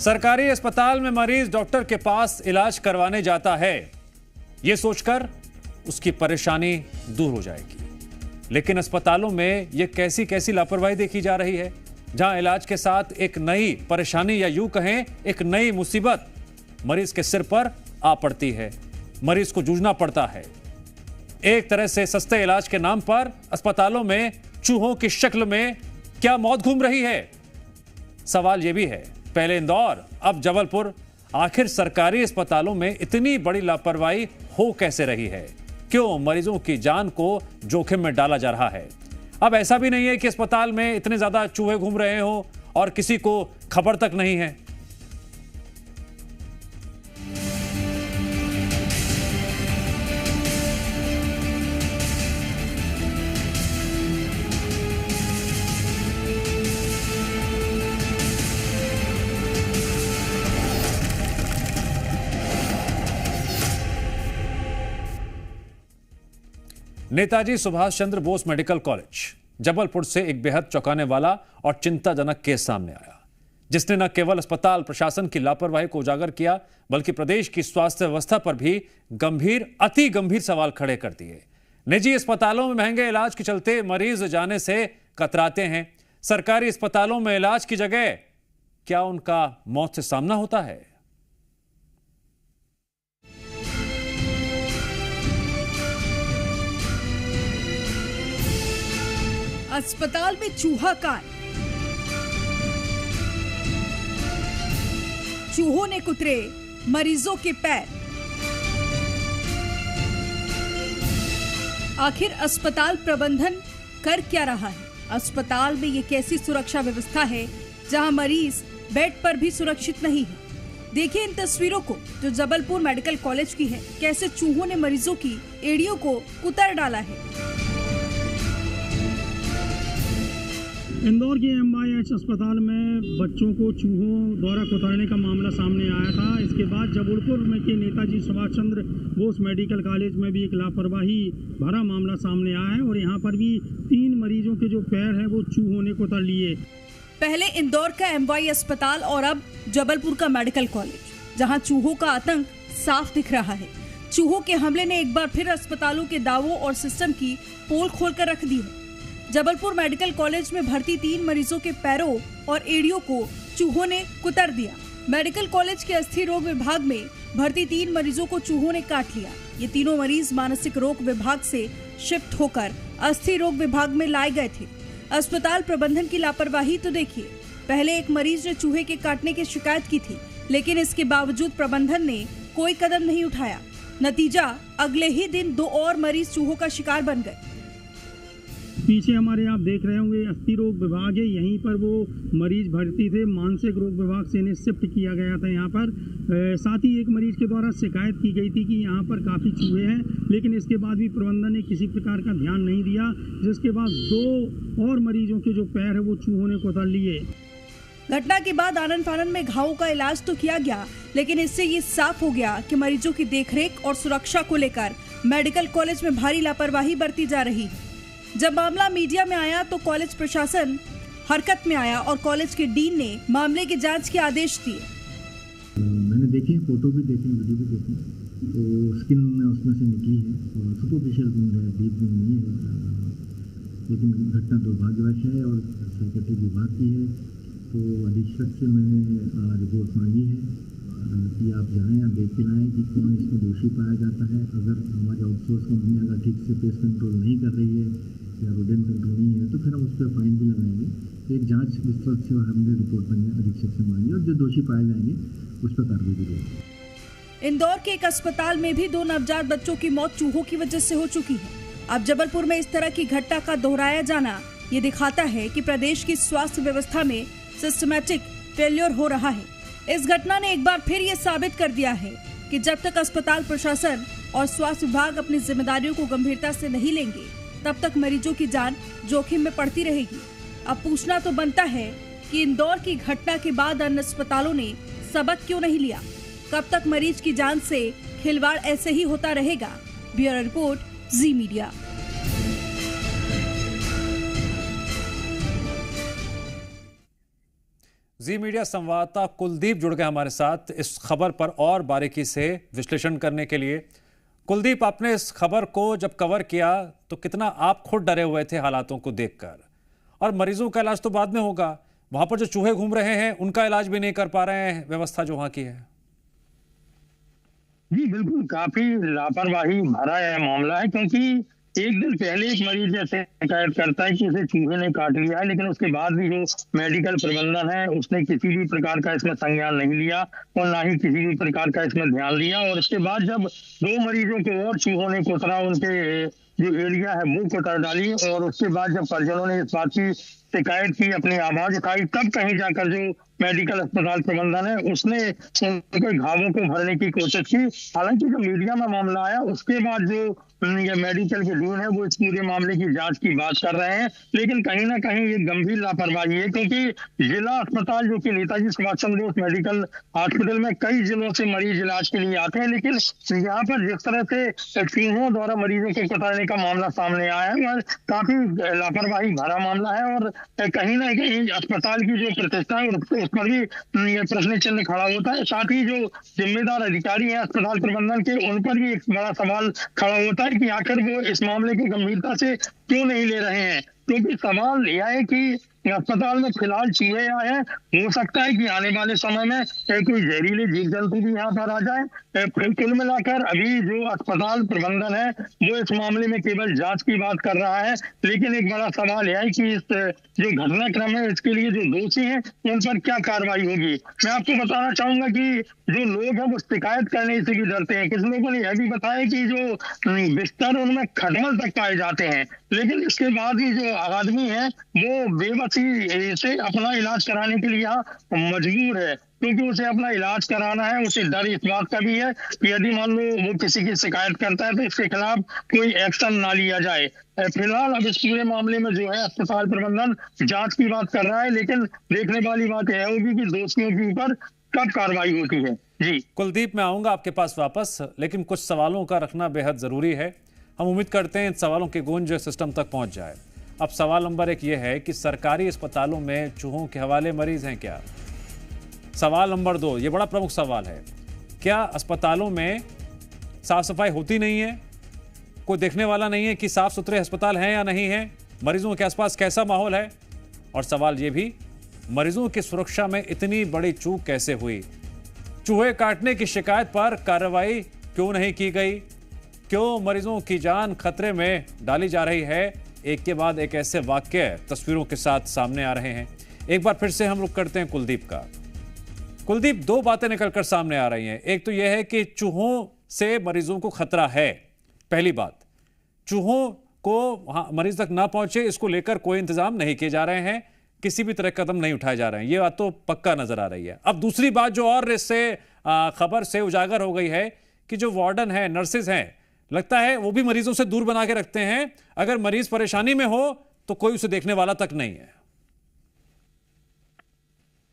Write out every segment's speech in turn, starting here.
सरकारी अस्पताल में मरीज डॉक्टर के पास इलाज करवाने जाता है, यह सोचकर उसकी परेशानी दूर हो जाएगी। लेकिन अस्पतालों में यह कैसी कैसी लापरवाही देखी जा रही है, जहां इलाज के साथ एक नई परेशानी या यूं कहें एक नई मुसीबत मरीज के सिर पर आ पड़ती है। मरीज को जूझना पड़ता है। एक तरह से सस्ते इलाज के नाम पर अस्पतालों में चूहों की शक्ल में क्या मौत घूम रही है? सवाल यह भी है, पहले इंदौर अब जबलपुर, आखिर सरकारी अस्पतालों में इतनी बड़ी लापरवाही हो कैसे रही है? क्यों मरीजों की जान को जोखिम में डाला जा रहा है? अब ऐसा भी नहीं है कि अस्पताल में इतने ज्यादा चूहे घूम रहे हो और किसी को खबर तक नहीं है। नेताजी सुभाष चंद्र बोस मेडिकल कॉलेज जबलपुर से एक बेहद चौंकाने वाला और चिंताजनक केस सामने आया, जिसने न केवल अस्पताल प्रशासन की लापरवाही को उजागर किया, बल्कि प्रदेश की स्वास्थ्य व्यवस्था पर भी अति गंभीर सवाल खड़े कर दिए। निजी अस्पतालों में महंगे इलाज के चलते मरीज जाने से कतराते हैं। सरकारी अस्पतालों में इलाज की जगह क्या उनका मौत से सामना होता है? अस्पताल में चूहा कांड, चूहों ने कुतरे मरीजों के पैर। आखिर अस्पताल प्रबंधन कर क्या रहा है? अस्पताल में ये कैसी सुरक्षा व्यवस्था है जहां मरीज बेड पर भी सुरक्षित नहीं है? देखिए इन तस्वीरों को जो जबलपुर मेडिकल कॉलेज की है, कैसे चूहों ने मरीजों की एड़ियों को कुतर डाला है। इंदौर के MIH अस्पताल में बच्चों को चूहों द्वारा कुतरने का मामला सामने आया था। इसके बाद जबलपुर में के नेताजी सुभाष चंद्र बोस मेडिकल कॉलेज में भी एक लापरवाही भरा मामला सामने आया है और यहाँ पर भी 3 मरीजों के जो पैर हैं वो चूहों ने कुतर लिए। पहले इंदौर का MY अस्पताल और अब जबलपुर का मेडिकल कॉलेज, जहाँ चूहों का आतंक साफ दिख रहा है। चूहों के हमले ने एक बार फिर अस्पतालों के दावों और सिस्टम की पोल खोलकर रख दी है। जबलपुर मेडिकल कॉलेज में भर्ती 3 मरीजों के पैरों और एड़ियों को चूहों ने कुतर दिया। मेडिकल कॉलेज के अस्थि रोग विभाग में भर्ती 3 मरीजों को चूहों ने काट लिया। ये तीनों मरीज मानसिक रोग विभाग से शिफ्ट होकर अस्थि रोग विभाग में लाए गए थे। अस्पताल प्रबंधन की लापरवाही तो देखिए, पहले एक मरीज ने चूहे के काटने की शिकायत की थी, लेकिन इसके बावजूद प्रबंधन ने कोई कदम नहीं उठाया। नतीजा, अगले ही दिन 2 और मरीज चूहों का शिकार बन गए। पीछे हमारे आप देख रहे होंगे अस्थि रोग विभाग है, यहीं पर वो मरीज भर्ती थे। मानसिक रोग विभाग से इन्हें शिफ्ट किया गया था यहाँ पर। साथ ही एक मरीज के द्वारा शिकायत की गई थी कि यहाँ पर काफ़ी चूहे हैं, लेकिन इसके बाद भी प्रबंधन ने किसी प्रकार का ध्यान नहीं दिया, जिसके बाद 2 और मरीजों के जो पैर है वो चूहों ने कुतर लिए। घटना के बाद आनन फानन में घावों का इलाज तो किया गया, लेकिन इससे ये साफ हो गया कि मरीजों की देखरेख और सुरक्षा को लेकर मेडिकल कॉलेज में भारी लापरवाही बरती जा रही है। जब मामला मीडिया में आया तो कॉलेज प्रशासन हरकत में आया और कॉलेज के डीन ने मामले की जांच के आदेश दिए। मैंने देखे, फोटो भी देखे, वीडियो भी देखे, तो स्किन उसमें से निकली है और सुपरफिशियल वुंड है, डीप वुंड नहीं है। लेकिन घटना दुर्भाग्यवश है और साइकेट्रिक विभाग की है, तो अधीक्षक से मैंने रिपोर्ट मांगी है कि आप जाएँ या देख के लाएँ कि कौन इसमें दोषी पाया जाता है। अगर हमारी आउटसोर्स कंपनी अगर ठीक से पेस्ट कंट्रोल नहीं कर रही है या रोडेंट कंट्रोल नहीं है तो फिर हम उस पर फाइन भी लगाएंगे। एक जांच विस्तृत से हमने रिपोर्ट अधीक्षक से मांगी और जो दोषी पाए जाएंगे उस पर कार्रवाई भी होगी। इंदौर के एक अस्पताल में भी 2 नवजात बच्चों की मौत चूहों की वजह से हो चुकी है। अब जबलपुर में इस तरह की घटना का दोहराया जाना ये दिखाता है कि प्रदेश की स्वास्थ्य व्यवस्था में सिस्टमैटिक फेल्योर हो रहा है। इस घटना ने एक बार फिर ये साबित कर दिया है कि जब तक अस्पताल प्रशासन और स्वास्थ्य विभाग अपनी जिम्मेदारियों को गंभीरता से नहीं लेंगे, तब तक मरीजों की जान जोखिम में पड़ती रहेगी। अब पूछना तो बनता है कि इंदौर की घटना के बाद अन्य अस्पतालों ने सबक क्यों नहीं लिया? कब तक मरीज की जान से खिलवाड़ ऐसे ही होता रहेगा? ब्यूरो रिपोर्ट, जी मीडिया। जी मीडिया संवाददाता कुलदीप जुड़ गए हमारे साथ इस खबर पर और बारीकी से विश्लेषण करने के लिए। कुलदीप, आपने इस खबर को जब कवर किया तो कितना आप खुद डरे हुए थे हालातों को देखकर, और मरीजों का इलाज तो बाद में होगा, वहां पर जो चूहे घूम रहे हैं उनका इलाज भी नहीं कर पा रहे हैं, व्यवस्था जो वहां की है। जी बिल्कुल, काफी लापरवाही भरा यह मामला है, क्योंकि एक दिन पहले एक मरीज ऐसे शिकायत करता है कि उसे चूहे ने काट लिया है, लेकिन उसके बाद भी जो मेडिकल प्रबंधन है उसने किसी भी प्रकार का इसमें संज्ञान नहीं लिया और ना ही किसी भी प्रकार का इसमें ध्यान दिया। और उसके बाद जब 2 मरीजों को और चूहों ने कुतरा, उनके जो एरिया है वो कुतर डाली, और उसके बाद जब परिजनों ने इस बात की शिकायत की, अपनी आवाज उठाई, तब कहीं जाकर जो मेडिकल अस्पताल प्रबंधन है उसने उनके घावों को भरने की कोशिश की। हालांकि जब मीडिया में मामला आया उसके बाद जो ये मेडिकल के डीन है वो इस पूरे मामले की जांच की बात कर रहे हैं, लेकिन कहीं ना कहीं ये गंभीर लापरवाही है, क्योंकि जिला अस्पताल जो कि नेताजी सुभाष चंद्र बोस मेडिकल हॉस्पिटल में कई जिलों से मरीज इलाज के लिए आते हैं, लेकिन यहाँ पर जिस तरह से चूहों द्वारा मरीजों को कुतरने का मामला सामने आया है वह काफी लापरवाही भरा मामला है, और कहीं ना कहीं अस्पताल की जो प्रतिष्ठा है उस पर भी प्रश्न चिन्ह खड़ा होता है। साथ ही जो जिम्मेदार अधिकारी हैं अस्पताल प्रबंधन के, उन पर भी एक बड़ा सवाल खड़ा होता है कि आखिर वो इस मामले की गंभीरता से क्यों नहीं ले रहे हैं, क्योंकि सवाल यह है कि अस्पताल में फिलहाल चूहे आए हैं, हो सकता है कि आने वाले समय में कोई जहरीले जीव जंतु भी यहाँ पर आ जाए। कुल मिलाकर अभी जो अस्पताल प्रबंधन है वो इस मामले में केवल जांच की बात कर रहा है, लेकिन एक बड़ा सवाल यह है कि इस जो घटनाक्रम है इसके लिए जो दोषी हैं उन पर क्या कार्रवाई होगी। मैं आपको बताना चाहूंगा कि जो लोग हैं वो शिकायत करने से भी डरते हैं। कुछ लोगों ने यह भी बताया कि जो बिस्तर उनमें खटमल तक पाए जाते हैं, लेकिन इसके बाद भी जो आदमी है वो बेबसी से अपना इलाज कराने के लिए मजबूर है, क्योंकि उसे अपना इलाज कराना है। उसे डर इस बात का भी है कि यदि मान लो वो किसी की शिकायत करता है तो इसके खिलाफ कोई एक्शन ना लिया जाए। फिलहाल अब इस पूरे मामले में जो है अस्पताल प्रबंधन जांच की बात कर रहा है, लेकिन देखने वाली बात यह होगी कि दोषियों के ऊपर कब कार्रवाई होती है। जी कुलदीप, मैं आऊंगा आपके पास वापस, लेकिन कुछ सवालों का रखना बेहद जरूरी है। हम उम्मीद करते हैं इन सवालों की गूंज सिस्टम तक पहुंच जाए। अब सवाल नंबर 1 ये है कि सरकारी अस्पतालों में चूहों के हवाले मरीज हैं क्या? सवाल नंबर 2, ये बड़ा प्रमुख सवाल है, क्या अस्पतालों में साफ सफाई होती नहीं है? कोई देखने वाला नहीं है कि साफ सुथरे अस्पताल हैं या नहीं है? मरीजों के आसपास कैसा माहौल है? और सवाल ये भी, मरीजों की सुरक्षा में इतनी बड़ी चूक कैसे हुई? चूहे काटने की शिकायत पर कार्रवाई क्यों नहीं की गई? क्यों मरीजों की जान खतरे में डाली जा रही है? एक के बाद एक ऐसे वाक्य तस्वीरों के साथ सामने आ रहे हैं। एक बार फिर से हम रुक करते हैं कुलदीप का। कुलदीप, 2 बातें निकलकर सामने आ रही हैं। एक तो यह है कि चूहों से मरीजों को खतरा है, पहली बात। चूहों को मरीज तक ना पहुंचे इसको लेकर कोई इंतजाम नहीं किए जा रहे हैं, किसी भी तरह कदम नहीं उठाए जा रहे हैं, ये बात तो पक्का नजर आ रही है। अब दूसरी बात जो और इससे खबर से उजागर हो गई है कि जो वार्डन है, नर्सेज हैं, लगता है वो भी मरीजों से दूर बना के रखते हैं। अगर मरीज परेशानी में हो तो कोई उसे देखने वाला तक नहीं है।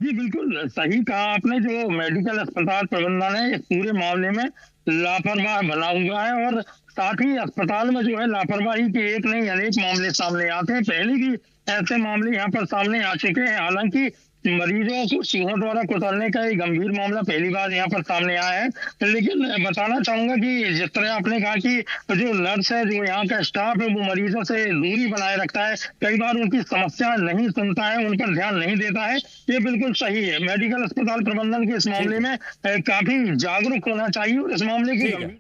जी बिल्कुल सही कहा आपने। जो मेडिकल अस्पताल प्रबंधन है इस पूरे मामले में लापरवाह बना हुआ है, और साथ ही अस्पताल में जो है लापरवाही के एक नहीं अनेक मामले सामने आते हैं। पहले भी ऐसे मामले यहाँ पर सामने आ चुके हैं। हालांकि मरीजों को चूहों द्वारा कुचलने का एक गंभीर मामला पहली बार यहाँ पर सामने आया है, लेकिन बताना चाहूंगा कि जिस तरह आपने कहा कि जो नर्स है, जो यहाँ का स्टाफ है, वो मरीजों से दूरी बनाए रखता है, कई बार उनकी समस्या नहीं सुनता है, उन पर ध्यान नहीं देता है, ये बिल्कुल सही है। मेडिकल अस्पताल प्रबंधन के इस मामले में काफी जागरूक होना चाहिए और इस मामले की